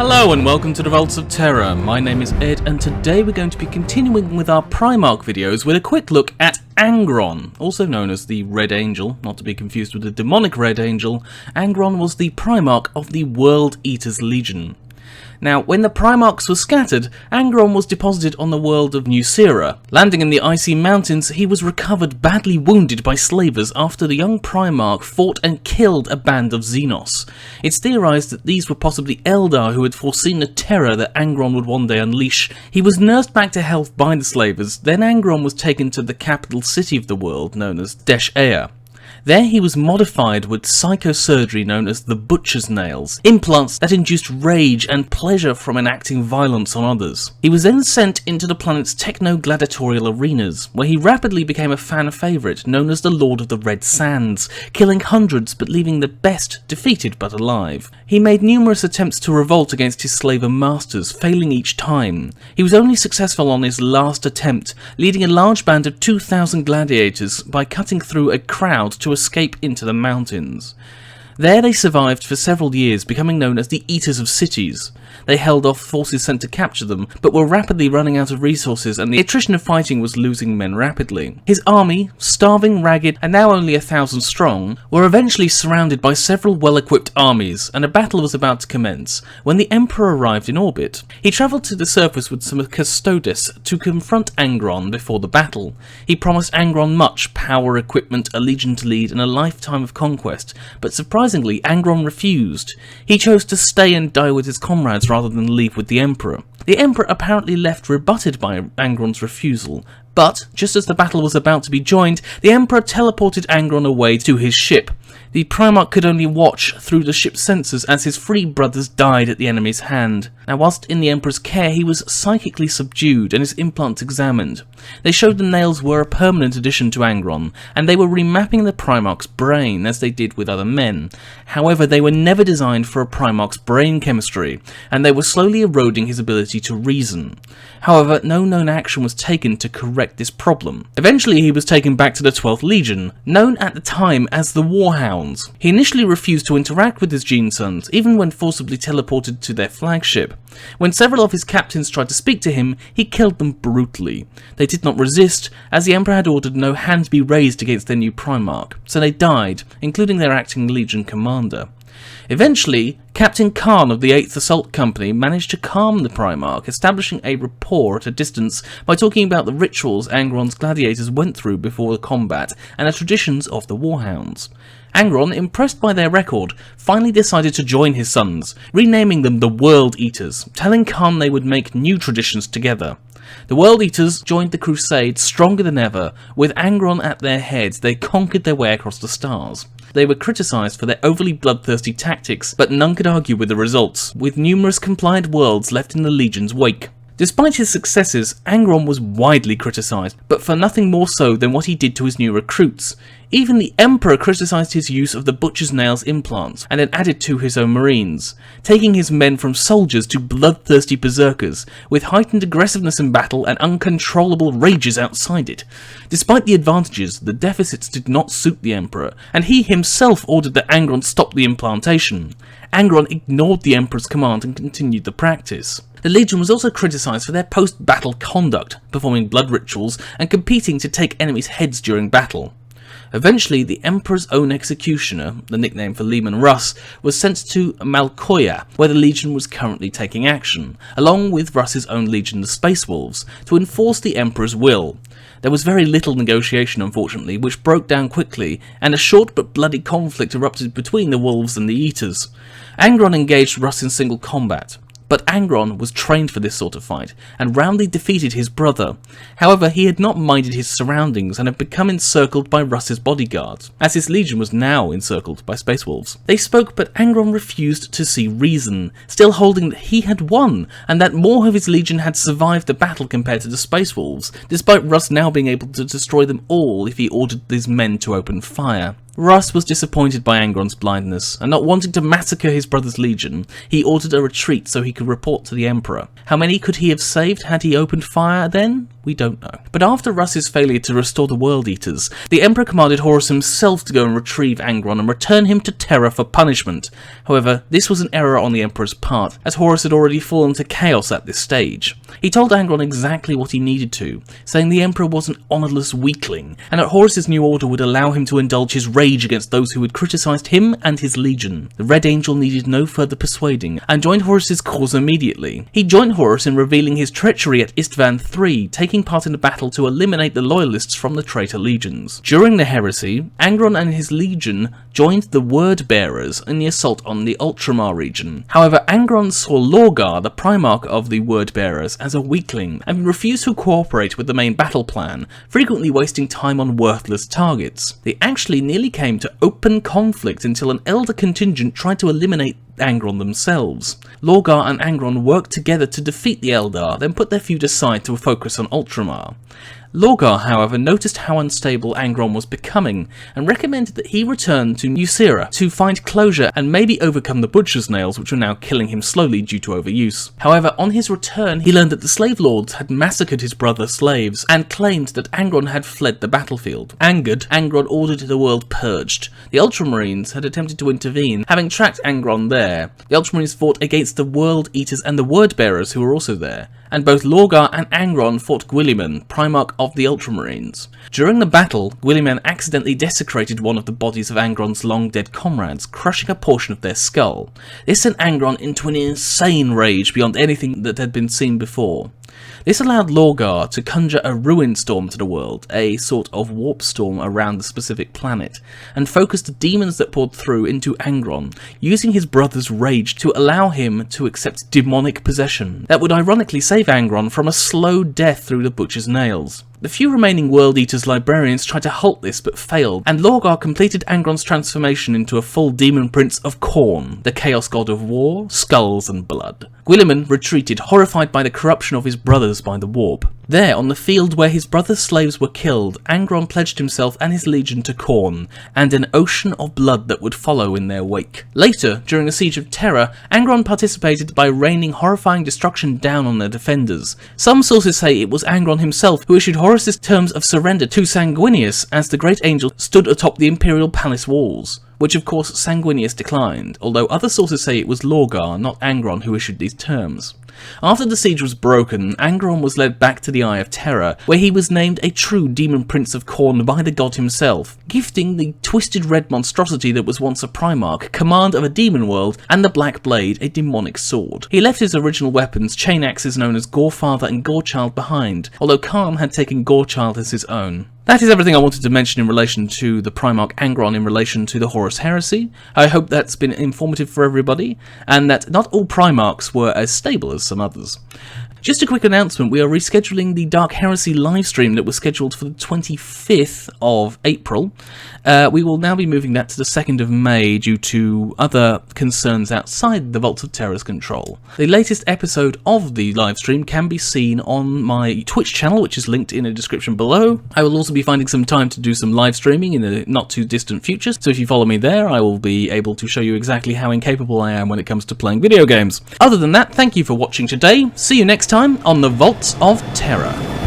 Hello and welcome to the Vaults of Terra. My name is Ed and today we're going to be continuing with our Primarch videos with a quick look at Angron, also known as the Red Angel, not to be confused with the demonic Red Angel. Angron was the Primarch of the World Eaters Legion. Now, when the Primarchs were scattered, Angron was deposited on the world of Nuceria. Landing in the icy mountains, he was recovered badly wounded by slavers after the young Primarch fought and killed a band of Xenos. It's theorized that these were possibly Eldar who had foreseen the terror that Angron would one day unleash. He was nursed back to health by the slavers, then Angron was taken to the capital city of the world, known as Desh-Ea. There he was modified with psychosurgery known as the Butcher's Nails, implants that induced rage and pleasure from enacting violence on others. He was then sent into the planet's techno-gladiatorial arenas, where he rapidly became a fan favourite known as the Lord of the Red Sands, killing hundreds but leaving the best defeated but alive. He made numerous attempts to revolt against his slaver masters, failing each time. He was only successful on his last attempt, leading a large band of 2,000 gladiators by cutting through a crowd to escape into the mountains. There they survived for several years, becoming known as the Eaters of Cities. They held off forces sent to capture them, but were rapidly running out of resources and the attrition of fighting was losing men rapidly. His army, starving, ragged, and now only 1,000 strong, were eventually surrounded by several well-equipped armies, and a battle was about to commence when the Emperor arrived in orbit. He travelled to the surface with some custodes to confront Angron before the battle. He promised Angron much power, equipment, a legion to lead, and a lifetime of conquest, but surprisingly Angron refused. He chose to stay and die with his comrades rather than leave with the Emperor. The Emperor apparently left rebutted by Angron's refusal, but just as the battle was about to be joined, the Emperor teleported Angron away to his ship. The Primarch could only watch through the ship's sensors as his 3 brothers died at the enemy's hand. Now, whilst in the Emperor's care, he was psychically subdued and his implants examined. They showed the nails were a permanent addition to Angron, and they were remapping the Primarch's brain as they did with other men. However, they were never designed for a Primarch's brain chemistry, and they were slowly eroding his ability to reason. However, no known action was taken to correct this problem. Eventually, he was taken back to the 12th Legion, known at the time as the Warhounds. He initially refused to interact with his gene sons, even when forcibly teleported to their flagship. When several of his captains tried to speak to him, he killed them brutally. They did not resist, as the Emperor had ordered no hand to be raised against their new Primarch, so they died, including their acting Legion commander. Eventually, Captain Khorne of the 8th Assault Company managed to calm the Primarch, establishing a rapport at a distance by talking about the rituals Angron's gladiators went through before the combat and the traditions of the Warhounds. Angron, impressed by their record, finally decided to join his sons, renaming them the World Eaters, telling Khorne they would make new traditions together. The World Eaters joined the crusade stronger than ever. With Angron at their head, they conquered their way across the stars. They were criticised for their overly bloodthirsty tactics, but none could argue with the results, with numerous compliant worlds left in the Legion's wake. Despite his successes, Angron was widely criticised, but for nothing more so than what he did to his new recruits. Even the Emperor criticised his use of the Butcher's Nails implants, and then added to his own marines, taking his men from soldiers to bloodthirsty berserkers, with heightened aggressiveness in battle and uncontrollable rages outside it. Despite the advantages, the deficits did not suit the Emperor, and he himself ordered that Angron stop the implantation. Angron ignored the Emperor's command and continued the practice. The Legion was also criticised for their post-battle conduct, performing blood rituals and competing to take enemies' heads during battle. Eventually, the Emperor's own executioner, the nickname for Leman Russ, was sent to Malkoya, where the Legion was currently taking action, along with Russ's own Legion, the Space Wolves, to enforce the Emperor's will. There was very little negotiation, unfortunately, which broke down quickly, and a short but bloody conflict erupted between the Wolves and the Eaters. Angron engaged Russ in single combat. But Angron was trained for this sort of fight, and roundly defeated his brother. However, he had not minded his surroundings and had become encircled by Russ's bodyguards, as his legion was now encircled by Space Wolves. They spoke, but Angron refused to see reason, still holding that he had won, and that more of his legion had survived the battle compared to the Space Wolves, despite Russ now being able to destroy them all if he ordered his men to open fire. Russ was disappointed by Angron's blindness, and not wanting to massacre his brother's legion, he ordered a retreat so he could report to the Emperor. How many could he have saved had he opened fire then? We don't know. But after Russ's failure to restore the World Eaters, the Emperor commanded Horus himself to go and retrieve Angron and return him to Terra for punishment. However, this was an error on the Emperor's part, as Horus had already fallen to chaos at this stage. He told Angron exactly what he needed to, saying the Emperor was an honourless weakling, and that Horus's new order would allow him to indulge his rage against those who had criticised him and his legion. The Red Angel needed no further persuading, and joined Horus's cause immediately. He joined Horus in revealing his treachery at Istvan III, taking part in the battle to eliminate the loyalists from the traitor legions. During the heresy, Angron and his legion joined the Word Bearers in the assault on the Ultramar region. However, Angron saw Lorgar, the Primarch of the Word Bearers, as a weakling and refused to cooperate with the main battle plan, frequently wasting time on worthless targets. They actually nearly came to open conflict until an elder contingent tried to eliminate Angron themselves. Lorgar and Angron worked together to defeat the Eldar, then put their feud aside to focus on Ultramar. Lorgar, however, noticed how unstable Angron was becoming, and recommended that he return to Nuceria to find closure and maybe overcome the butcher's nails, which were now killing him slowly due to overuse. However, on his return, he learned that the slave lords had massacred his brother's slaves, and claimed that Angron had fled the battlefield. Angered, Angron ordered the world purged. The Ultramarines had attempted to intervene, having tracked Angron there. The Ultramarines fought against the World Eaters and the Word Bearers, who were also there, and both Lorgar and Angron fought Guilliman, Primarch of the Ultramarines. During the battle, Guilliman accidentally desecrated one of the bodies of Angron's long-dead comrades, crushing a portion of their skull. This sent Angron into an insane rage beyond anything that had been seen before. This allowed Lorgar to conjure a ruin storm to the world, a sort of warp storm around the specific planet, and focus the demons that poured through into Angron, using his brother's rage to allow him to accept demonic possession that would ironically save Angron from a slow death through the butcher's nails. The few remaining World Eaters librarians tried to halt this but failed, and Lorgar completed Angron's transformation into a full demon Prince of Khorne, the chaos god of war, skulls and blood. Guilliman retreated, horrified by the corruption of his brothers by the warp. There, on the field where his brother's slaves were killed, Angron pledged himself and his legion to Khorne, and an ocean of blood that would follow in their wake. Later, during the Siege of Terra, Angron participated by raining horrifying destruction down on their defenders. Some sources say it was Angron himself who issued Horus's terms of surrender to Sanguinius as the Great Angel stood atop the Imperial Palace walls, which of course Sanguinius declined, although other sources say it was Lorgar, not Angron, who issued these terms. After the siege was broken, Angron was led back to the Eye of Terror, where he was named a true demon Prince of Khorne by the god himself, gifting the twisted red monstrosity that was once a Primarch command of a demon world and the Black Blade a demonic sword. He left his original weapons, chain axes known as Gorefather and Gorechild, behind, although Khan had taken Gorechild as his own. That is everything I wanted to mention in relation to the Primarch Angron in relation to the Horus Heresy. I hope that's been informative for everybody, and that not all Primarchs were as stable as some others. Just a quick announcement, we are rescheduling the Dark Heresy livestream that was scheduled for the 25th of April. We will now be moving that to the 2nd of May due to other concerns outside the Vaults of Terra's control. The latest episode of the livestream can be seen on my Twitch channel, which is linked in the description below. I will also be finding some time to do some live streaming in the not too distant future, so if you follow me there, I will be able to show you exactly how incapable I am when it comes to playing video games. Other than that, thank you for watching today. See you next time on the Vaults of Terra.